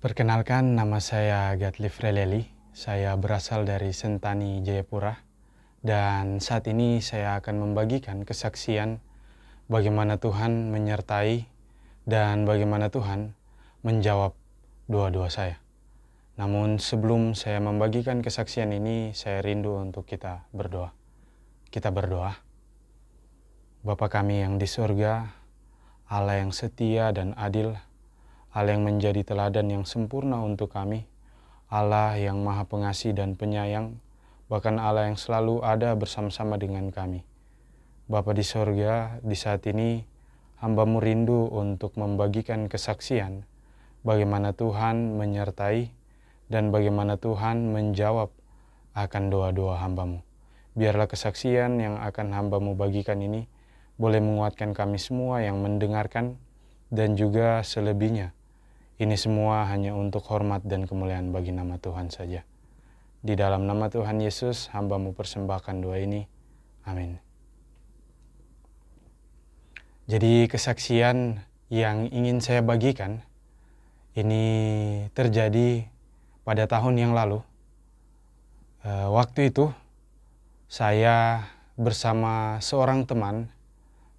Perkenalkan, nama saya Gatli Freleli. Saya berasal dari Sentani, Jayapura. Dan saat ini saya akan membagikan kesaksian bagaimana Tuhan menyertai dan bagaimana Tuhan menjawab doa-doa saya. Namun sebelum saya membagikan kesaksian ini, saya rindu untuk kita berdoa. Kita berdoa. Bapa kami yang di surga, Allah yang setia dan adil, Allah yang menjadi teladan yang sempurna untuk kami, Allah yang maha pengasih dan penyayang, bahkan Allah yang selalu ada bersama-sama dengan kami. Bapa di surga, di saat ini hamba-Mu rindu untuk membagikan kesaksian bagaimana Tuhan menyertai dan bagaimana Tuhan menjawab akan doa-doa hamba-Mu. Biarlah kesaksian yang akan hamba-Mu bagikan ini boleh menguatkan kami semua yang mendengarkan dan juga selebihnya. Ini semua hanya untuk hormat dan kemuliaan bagi nama Tuhan saja. Di dalam nama Tuhan Yesus, hamba-Mu persembahkan doa ini. Amin. Jadi kesaksian yang ingin saya bagikan, ini terjadi pada tahun yang lalu. Waktu itu, saya bersama seorang teman,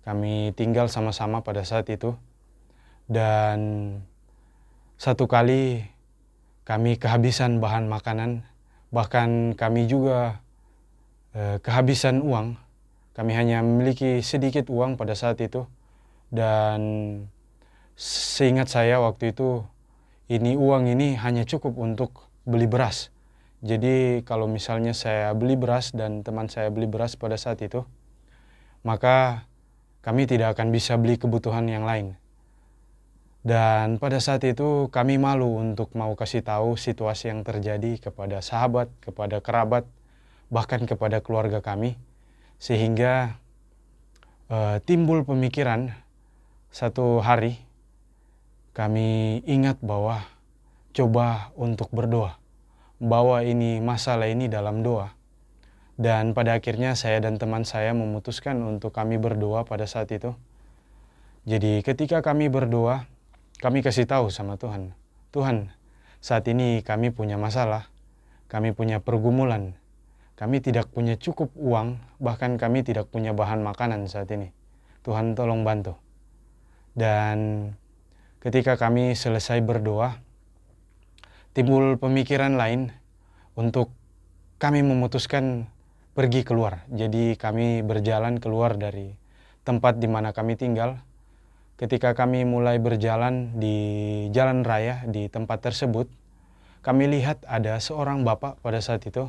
kami tinggal sama-sama pada saat itu. Dan satu kali kami kehabisan bahan makanan, bahkan kami juga kehabisan uang. Kami hanya memiliki sedikit uang pada saat itu. Dan seingat saya waktu itu, uang ini hanya cukup untuk beli beras. Jadi kalau misalnya saya beli beras dan teman saya beli beras pada saat itu, maka kami tidak akan bisa beli kebutuhan yang lain. Dan pada saat itu kami malu untuk mau kasih tahu situasi yang terjadi kepada sahabat, kepada kerabat, bahkan kepada keluarga kami. Sehingga timbul pemikiran satu hari kami ingat bahwa coba untuk berdoa. Bawa ini masalah ini dalam doa. Dan pada akhirnya saya dan teman saya memutuskan untuk kami berdoa pada saat itu. Jadi ketika kami berdoa, kami kasih tahu sama Tuhan. Tuhan, saat ini kami punya masalah, kami punya pergumulan, kami tidak punya cukup uang, bahkan kami tidak punya bahan makanan saat ini. Tuhan tolong bantu. Dan ketika kami selesai berdoa, timbul pemikiran lain untuk kami memutuskan pergi keluar. Jadi kami berjalan keluar dari tempat di mana kami tinggal. Ketika kami mulai berjalan di jalan raya di tempat tersebut, kami lihat ada seorang bapak pada saat itu.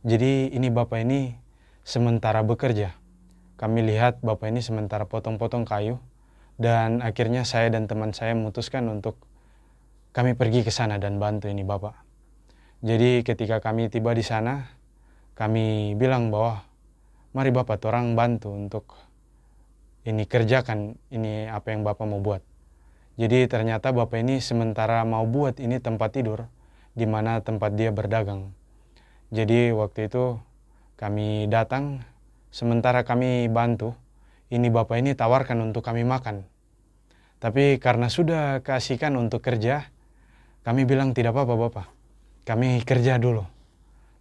Jadi ini bapak ini sementara bekerja. Kami lihat bapak ini sementara potong-potong kayu. Dan akhirnya saya dan teman saya memutuskan untuk kami pergi ke sana dan bantu ini bapak. Jadi ketika kami tiba di sana, kami bilang bahwa mari bapak orang bantu untuk ini kerjakan ini apa yang bapak mau buat. Jadi ternyata bapak ini sementara mau buat ini tempat tidur di mana tempat dia berdagang. Jadi waktu itu kami datang, sementara kami bantu, ini bapak ini tawarkan untuk kami makan. Tapi karena sudah keasikan untuk kerja, kami bilang tidak apa-apa bapak, kami kerja dulu.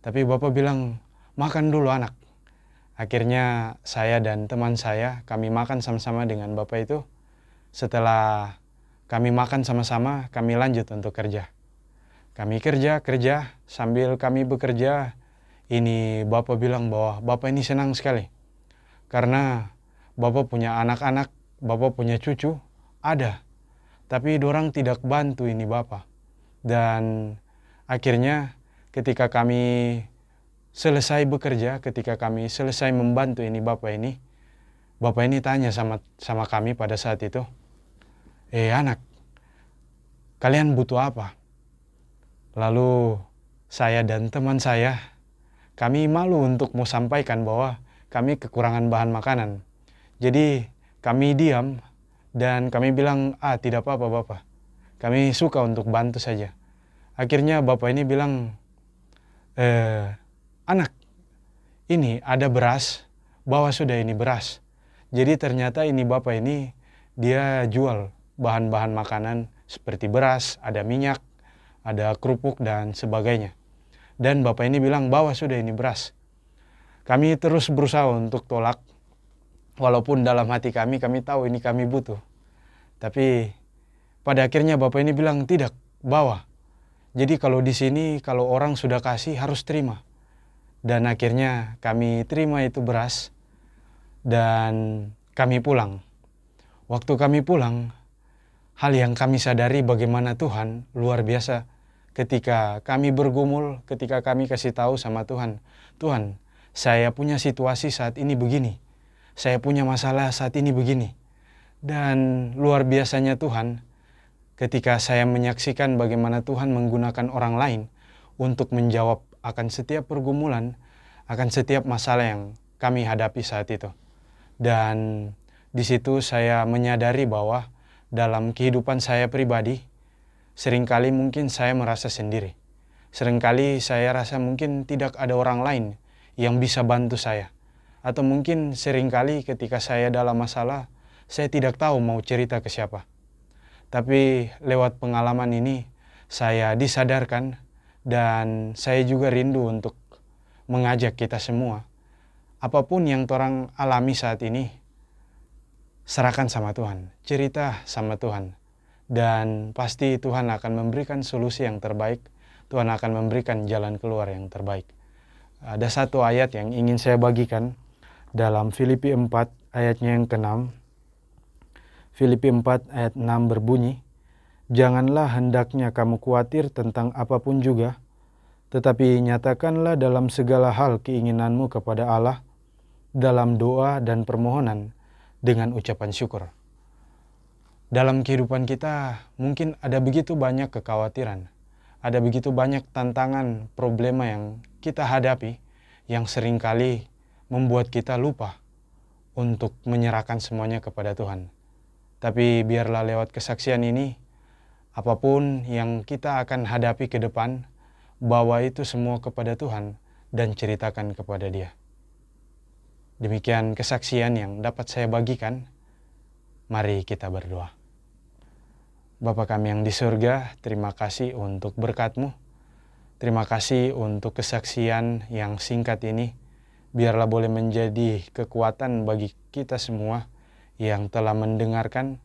Tapi bapak bilang makan dulu anak. Akhirnya saya dan teman saya, kami makan sama-sama dengan bapak itu. Setelah kami makan sama-sama, kami lanjut untuk kerja. Kami kerja, sambil kami bekerja, ini bapak bilang bahwa bapak ini senang sekali. Karena bapak punya anak-anak, bapak punya cucu, ada. Tapi dorang tidak bantu ini bapak. Dan akhirnya ketika kami selesai bekerja, ketika kami selesai membantu ini bapak ini tanya sama kami pada saat itu, anak, kalian butuh apa? Lalu saya dan teman saya, kami malu untuk mau sampaikan bahwa kami kekurangan bahan makanan. Jadi kami diam dan kami bilang, tidak apa-apa bapak, kami suka untuk bantu saja. Akhirnya bapak ini bilang, anak, ini ada beras, bawa sudah ini beras. Jadi ternyata ini bapak ini dia jual bahan-bahan makanan seperti beras, ada minyak, ada kerupuk dan sebagainya. Dan bapak ini bilang, bawa sudah ini beras. Kami terus berusaha untuk tolak, walaupun dalam hati kami tahu ini kami butuh. Tapi pada akhirnya bapak ini bilang, tidak, bawa. Jadi kalau di sini, kalau orang sudah kasih harus terima. Dan akhirnya kami terima itu beras dan kami pulang. Waktu kami pulang, hal yang kami sadari bagaimana Tuhan luar biasa ketika kami bergumul, ketika kami kasih tahu sama Tuhan, Tuhan, saya punya situasi saat ini begini, saya punya masalah saat ini begini. Dan luar biasanya Tuhan, ketika saya menyaksikan bagaimana Tuhan menggunakan orang lain untuk menjawab akan setiap pergumulan, akan setiap masalah yang kami hadapi saat itu. Dan di situ saya menyadari bahwa dalam kehidupan saya pribadi, seringkali mungkin saya merasa sendiri. Seringkali saya rasa mungkin tidak ada orang lain yang bisa bantu saya. Atau mungkin seringkali ketika saya dalam masalah, saya tidak tahu mau cerita ke siapa. Tapi lewat pengalaman ini, saya disadarkan dan saya juga rindu untuk mengajak kita semua. Apapun yang orang alami saat ini, serahkan sama Tuhan, cerita sama Tuhan. Dan pasti Tuhan akan memberikan solusi yang terbaik, Tuhan akan memberikan jalan keluar yang terbaik. Ada satu ayat yang ingin saya bagikan dalam Filipi 4 ayatnya yang ke-6. Filipi 4 ayat 6 berbunyi, janganlah hendaknya kamu khawatir tentang apapun juga, tetapi nyatakanlah dalam segala hal keinginanmu kepada Allah, dalam doa dan permohonan dengan ucapan syukur. Dalam kehidupan kita mungkin ada begitu banyak kekhawatiran, ada begitu banyak tantangan, problema yang kita hadapi yang seringkali membuat kita lupa untuk menyerahkan semuanya kepada Tuhan. Tapi biarlah lewat kesaksian ini, apapun yang kita akan hadapi ke depan, bawa itu semua kepada Tuhan dan ceritakan kepada Dia. Demikian kesaksian yang dapat saya bagikan. Mari kita berdoa. Bapa kami yang di surga, terima kasih untuk berkat-Mu. Terima kasih untuk kesaksian yang singkat ini. Biarlah boleh menjadi kekuatan bagi kita semua yang telah mendengarkan,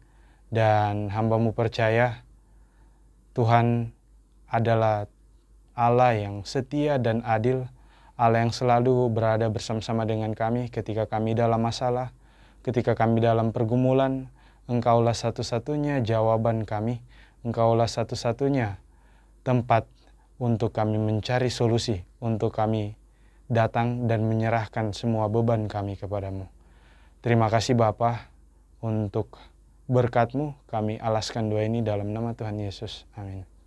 dan hamba-Mu percaya Tuhan adalah Allah yang setia dan adil, Allah yang selalu berada bersama-sama dengan kami ketika kami dalam masalah, ketika kami dalam pergumulan. Engkaulah satu-satunya jawaban kami, Engkaulah satu-satunya tempat untuk kami mencari solusi, untuk kami datang dan menyerahkan semua beban kami kepadamu. Terima kasih Bapa, untuk berkat-Mu kami alaskan doa ini dalam nama Tuhan Yesus. Amin.